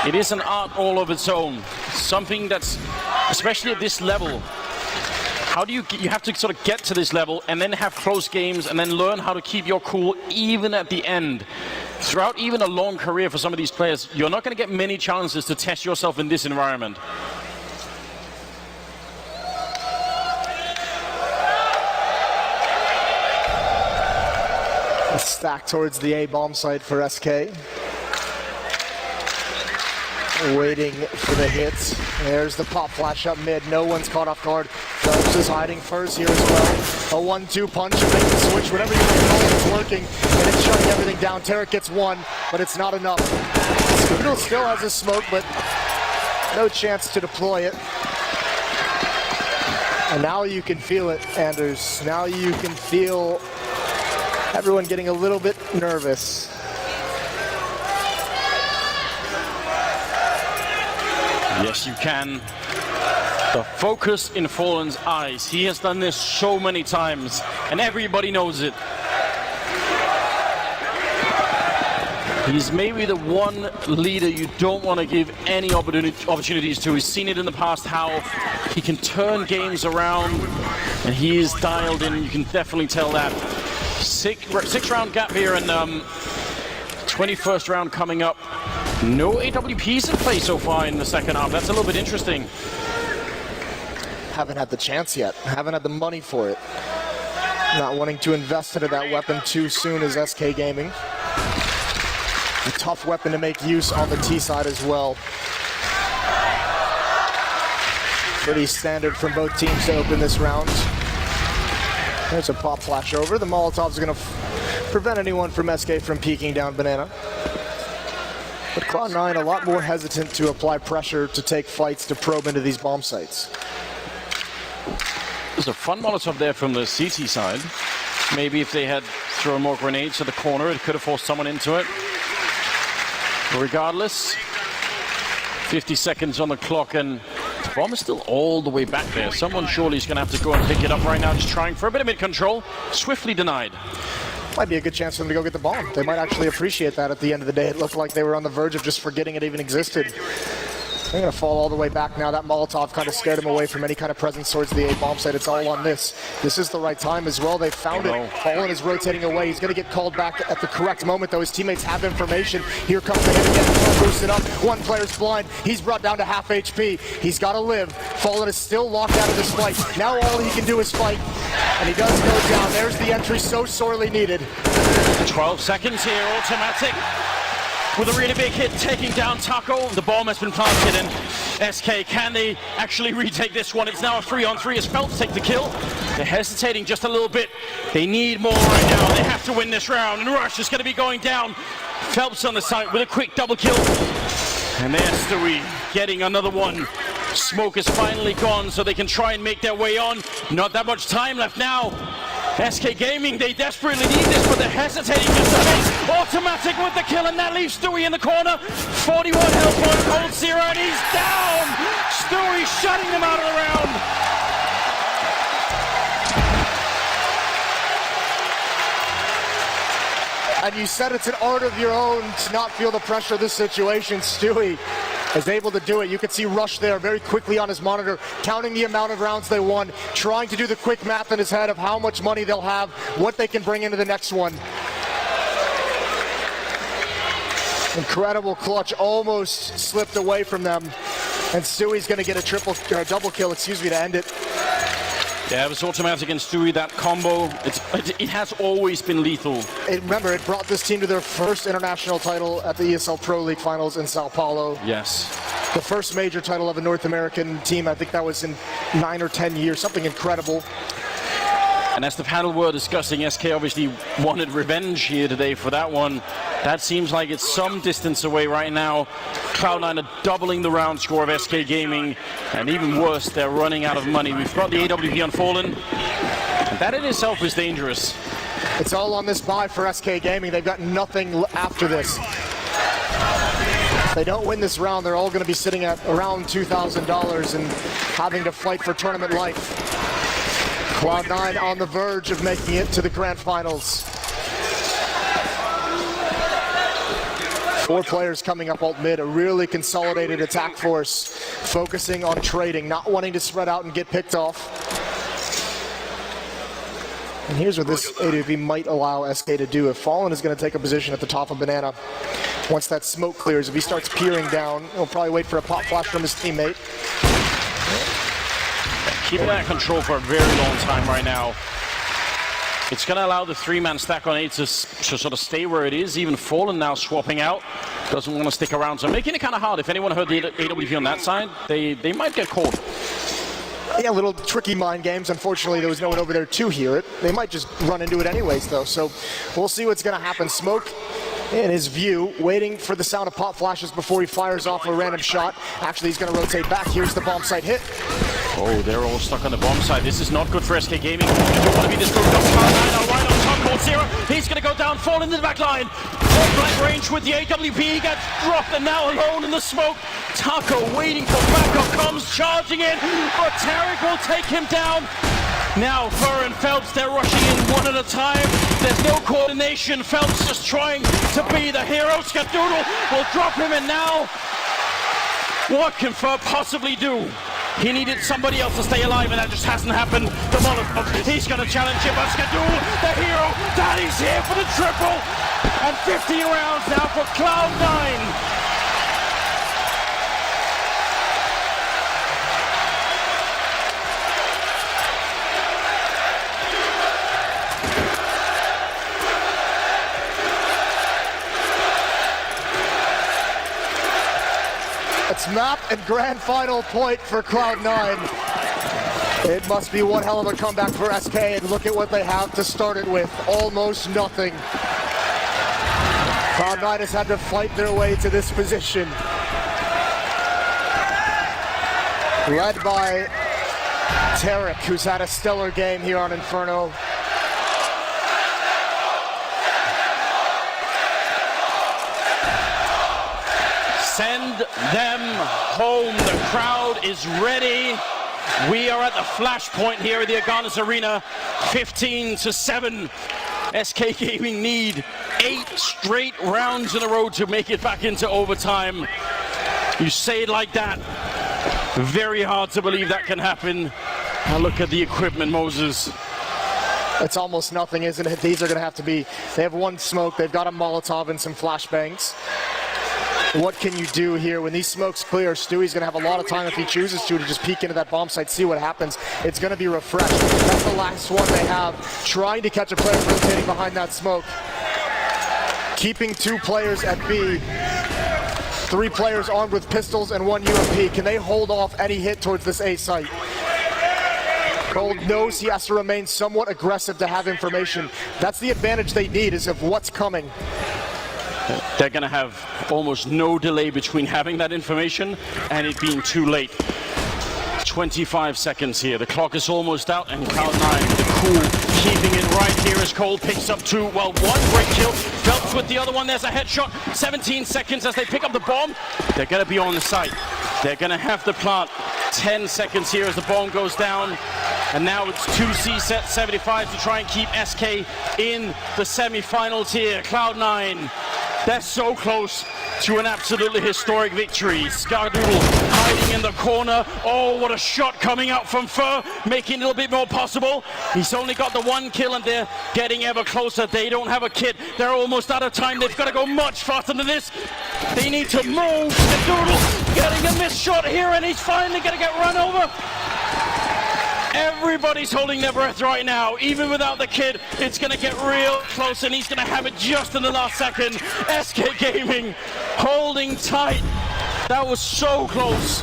it is an art all of its own. Something that's, especially at this level, how do you have to sort of get to this level and then have close games and then learn how to keep your cool even at the end. Throughout even a long career for some of these players, you're not going to get many chances to test yourself in this environment. Stack towards the A bomb site for SK. Waiting for the hits. There's the pop flash up mid. No one's caught off guard. Phelps is hiding first here as well. A 1-2 punch and make the switch. Whatever you want to call it, it's working. And it's shutting everything down. Tarek gets one, but it's not enough. Skadoodle still has a smoke, but no chance to deploy it. And now you can feel it, Anders. Now you can feel everyone getting a little bit nervous. Yes, you can. The focus in Fallen's eyes. He has done this so many times, and everybody knows it. He's maybe the one leader you don't want to give any opportunities to. He's seen it in the past, how he can turn games around, and he is dialed in. You can definitely tell that. Six round gap here, and 21st round coming up. No AWPs in play so far in the second half. That's a little bit interesting. Haven't had the chance yet. Haven't had the money for it. Not wanting to invest into that weapon too soon is SK Gaming. A tough weapon to make use on the T side as well. Pretty standard from both teams to open this round. There's a pop flash over. The Molotov's going to prevent anyone from SK from peeking down banana. But Cloud9 a lot more hesitant to apply pressure to take fights to probe into these bomb sites. There's a fun Molotov there from the CT side. Maybe if they had thrown more grenades to the corner, it could have forced someone into it. But regardless, 50 seconds on the clock, and the bomb is still all the way back there. Someone surely is going to have to go and pick it up right now, just trying for a bit of mid-control. Swiftly denied. Might be a good chance for them to go get the bomb. They might actually appreciate that at the end of the day. It looked like they were on the verge of just forgetting it even existed. They're going to fall all the way back now. That Molotov kind of scared him away from any kind of presence towards the A bomb site. It's all on this. This is the right time as well. They found it. Fallen is rotating away. He's going to get called back at the correct moment, though. His teammates have information. Here comes the hit again. boosted up. One player's blind. He's brought down to half HP. He's got to live. Fallen is still locked out of this fight. Now all he can do is fight. And he does go down. There's the entry so sorely needed. 12 seconds here, automatic. With a really big hit, taking down Taco. The bomb has been planted, and SK, can they actually retake this one? It's now a 3-on-3 as Phelps take the kill. They're hesitating just a little bit. They need more right now. They have to win this round, and Rush is going to be going down. Phelps on the side with a quick double kill. And there's Stewie getting another one. Smoke is finally gone, so they can try and make their way on. Not that much time left now. SK Gaming, they desperately need this, but they're hesitating just a bit. Automatic with the kill, and that leaves Stewie in the corner. 41 health on Cold Zero, and he's down! Stewie shutting them out of the round. And you said it's an art of your own to not feel the pressure of this situation. Stewie is able to do it. You can see Rush there very quickly on his monitor, counting the amount of rounds they won, trying to do the quick math in his head of how much money they'll have, what they can bring into the next one. Incredible clutch, almost slipped away from them. And Stewie's going to get a double kill, to end it. Yeah, it was automatic and Stewie, that combo. It has always been lethal. Remember, it brought this team to their first international title at the ESL Pro League Finals in Sao Paulo. Yes. The first major title of a North American team, I think that was in 9 or 10 years, something incredible. And as the panel were discussing, SK obviously wanted revenge here today for that one. That seems like it's some distance away right now. Cloud9 are doubling the round score of SK Gaming, and even worse, they're running out of money. We've got the AWP on Fallen, and that in itself is dangerous. It's all on this buy for SK Gaming. They've got nothing after this. If they don't win this round, they're all going to be sitting at around $2,000 and having to fight for tournament life. Cloud9 on the verge of making it to the grand finals. 4 players coming up alt mid, a really consolidated attack force, focusing on trading, not wanting to spread out and get picked off. And here's what this AWP might allow SK to do. If Fallen is going to take a position at the top of Banana, once that smoke clears, if he starts peering down, he'll probably wait for a pop flash from his teammate. Keeping that control for a very long time right now. It's going to allow the 3-man stack on A to sort of stay where it is. Even Fallen now swapping out. Doesn't want to stick around. So making it kind of hard. If anyone heard the AWP on that side, they might get caught. Yeah, little tricky mind games. Unfortunately, there was no one over there to hear it. They might just run into it anyways, though. So we'll see what's going to happen. Smoke in his view, waiting for the sound of pop flashes before he fires off a random shot. Actually, he's going to rotate back. Here's the bomb site hit. Oh, they're all stuck on the bomb side. This is not good for SK Gaming. You don't want to be this group. Cloud9 right on top. Cold Zero. He's going to go down, fall into the back line. Point blank range with the AWP. He gets dropped and now alone in the smoke. Taco waiting for backup, comes charging in, but Tarek will take him down. Now Fur and Phelps, they're rushing in one at a time. There's no coordination. Phelps just trying to be the hero. Skadoodle will drop him, and now what can Fur possibly do? He needed somebody else to stay alive, and that just hasn't happened. The Molotov, he's going to challenge him, but Skadoodle, the hero, Daddy's here for the triple. And 50 rounds now for Cloud9. It's map and grand final point for Cloud9. It must be one hell of a comeback for SK, and look at what they have to start it with. Almost nothing. Cloud9 has had to fight their way to this position. Led by Tarek, who's had a stellar game here on Inferno. Send them home. The crowd is ready. We are at the flashpoint here at the Agganis Arena. 15-7. SK Gaming need 8 straight rounds in a row to make it back into overtime. You say it like that. Very hard to believe that can happen. Now look at the equipment, Moses. It's almost nothing, isn't it? These are going to have to be... They have one smoke. They've got a Molotov and some flashbangs. What can you do here when these smokes clear? Stewie's going to have a lot of time if he chooses to just peek into that bomb site, see what happens. It's going to be refreshed. That's the last one they have, trying to catch a player rotating behind that smoke. Keeping 2 players at B. 3 players armed with pistols and 1 UMP. Can they hold off any hit towards this A site? Cold knows he has to remain somewhat aggressive to have information. That's the advantage they need, is of what's coming. They're going to have almost no delay between having that information and it being too late. 25 seconds here. The clock is almost out, and Cloud9, the cool, keeping it right here as Cole picks up 2. Well, 1 great kill. Phelps with the other one. There's a headshot. 17 seconds as they pick up the bomb. They're going to be on the site. They're going to have to plant. 10 seconds here as the bomb goes down. And now it's 2 C-set 75 to try and keep SK in the semifinals here. Cloud9, they're so close to an absolutely historic victory. Skadoodle hiding in the corner. Oh, what a shot coming out from Fur, making it a little bit more possible. He's only got the 1 kill and they're getting ever closer. They don't have a kit. They're almost out of time. They've got to go much faster than this. They need to move. Skadoodle getting a missed shot here, and he's finally going to get run over. Everybody's holding their breath right now. Even without the kid, it's going to get real close, and he's going to have it just in the last second. SK Gaming holding tight. That was so close.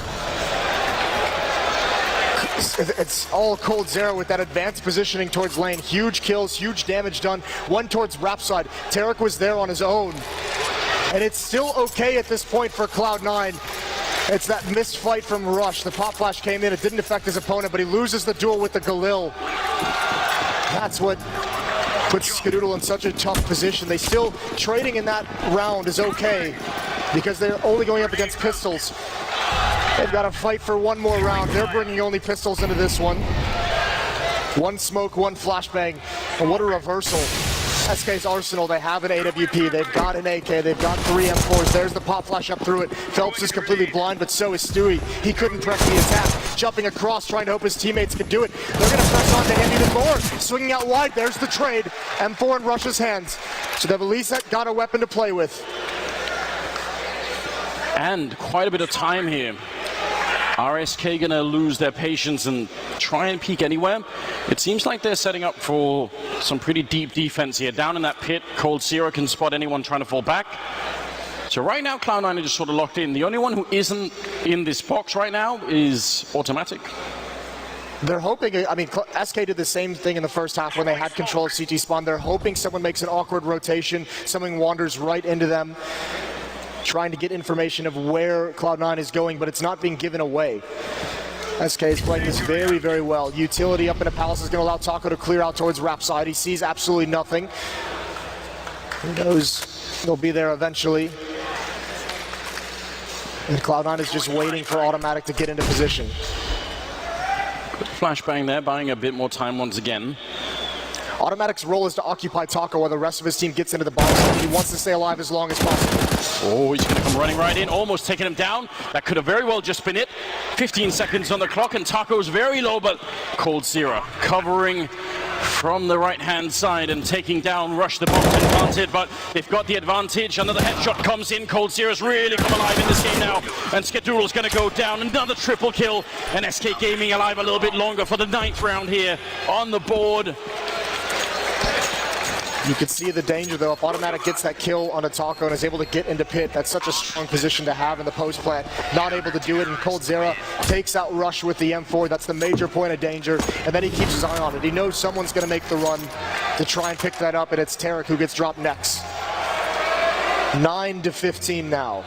It's all Cold Zero with that advanced positioning towards lane. Huge kills, huge damage done. 1 towards Rap side. Tarek was there on his own. And it's still okay at this point for Cloud9. It's that missed fight from Rush. The pop flash came in, it didn't affect his opponent, but he loses the duel with the Galil. That's what puts Skadoodle in such a tough position. They still, trading in that round is okay, because they're only going up against pistols. They've got to fight for 1 more round. They're bringing only pistols into this one. 1 smoke, 1 flashbang, and what a reversal. SK's arsenal, they have an AWP, they've got an AK, they've got 3 M4s. There's the pop flash up through it. Phelps is completely blind, but so is Stewie. He couldn't press the attack. Jumping across, trying to hope his teammates could do it. They're going to press on to him even more. Swinging out wide, there's the trade. M4 in Rush's hands. So they've at least got a weapon to play with. And quite a bit of time here. RSK gonna lose their patience and try and peek anywhere. It seems like they're setting up for some pretty deep defense here. Down in that pit, Cold Zero can spot anyone trying to fall back. So right now, Cloud9 are just sort of locked in. The only one who isn't in this box right now is Automatic. They're hoping, I mean, SK did the same thing in the first half when they had control of CT spawn. They're hoping someone makes an awkward rotation, someone wanders right into them, trying to get information of where Cloud9 is going, but it's not being given away. SK is playing this very, very well. Utility up in a palace is going to allow Taco to clear out towards Rap side. He sees absolutely nothing. He knows he'll be there eventually. And Cloud9 is just waiting for Automatic to get into position. Good flashbang there, buying a bit more time once again. Automatic's role is to occupy Taco while the rest of his team gets into the bomb zone. He wants to stay alive as long as possible. Oh, he's going to come running right in, almost taking him down. That could have very well just been it. 15 seconds on the clock, and Taco's very low, but Cold Zero covering from the right-hand side and taking down Rush. The bomb's been planted, but they've got the advantage. Another headshot comes in. Cold Zero's really come alive in this game now, and Skadoodle's going to go down. Another triple kill, and SK Gaming alive a little bit longer for the 9th round here on the board. You can see the danger, though. If Automatic gets that kill on a Taco and is able to get into pit, that's such a strong position to have in the post plant. Not able to do it, and Cold Zero takes out Rush with the M4. That's the major point of danger, and then he keeps his eye on it. He knows someone's going to make the run to try and pick that up, and it's Tarek who gets dropped next. 9-15 now.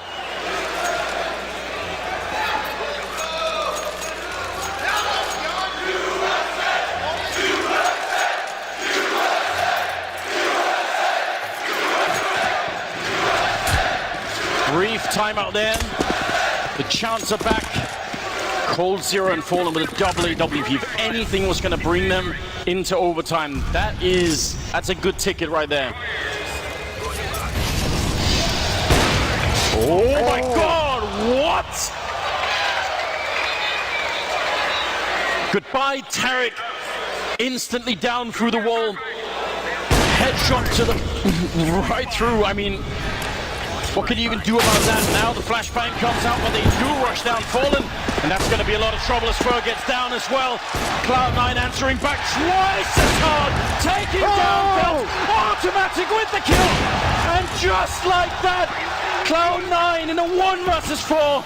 Brief timeout there. The chants are back. Cold Zero and Fallen with a double AWP. If anything was going to bring them into overtime, that's a good ticket right there. Oh my God, what? Goodbye, Tarek. Instantly down through the wall. Headshot to the right through. I mean, What can you even do about that? Now the flashbang comes out, but they do rush down Fallen, and that's going to be a lot of trouble as Fur gets down as well. Cloud9 answering back twice as hard, taking down Belt, automatic with the kill, and just like that, Cloud9 in a 1 versus 4.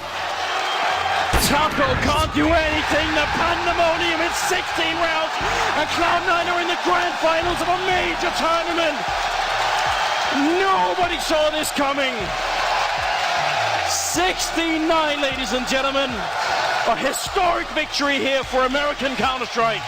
Taco can't do anything, the pandemonium, it's 16 rounds, and Cloud9 are in the grand finals of a major tournament. Nobody saw this coming. 16-9, ladies and gentlemen. A historic victory here for American Counter-Strike.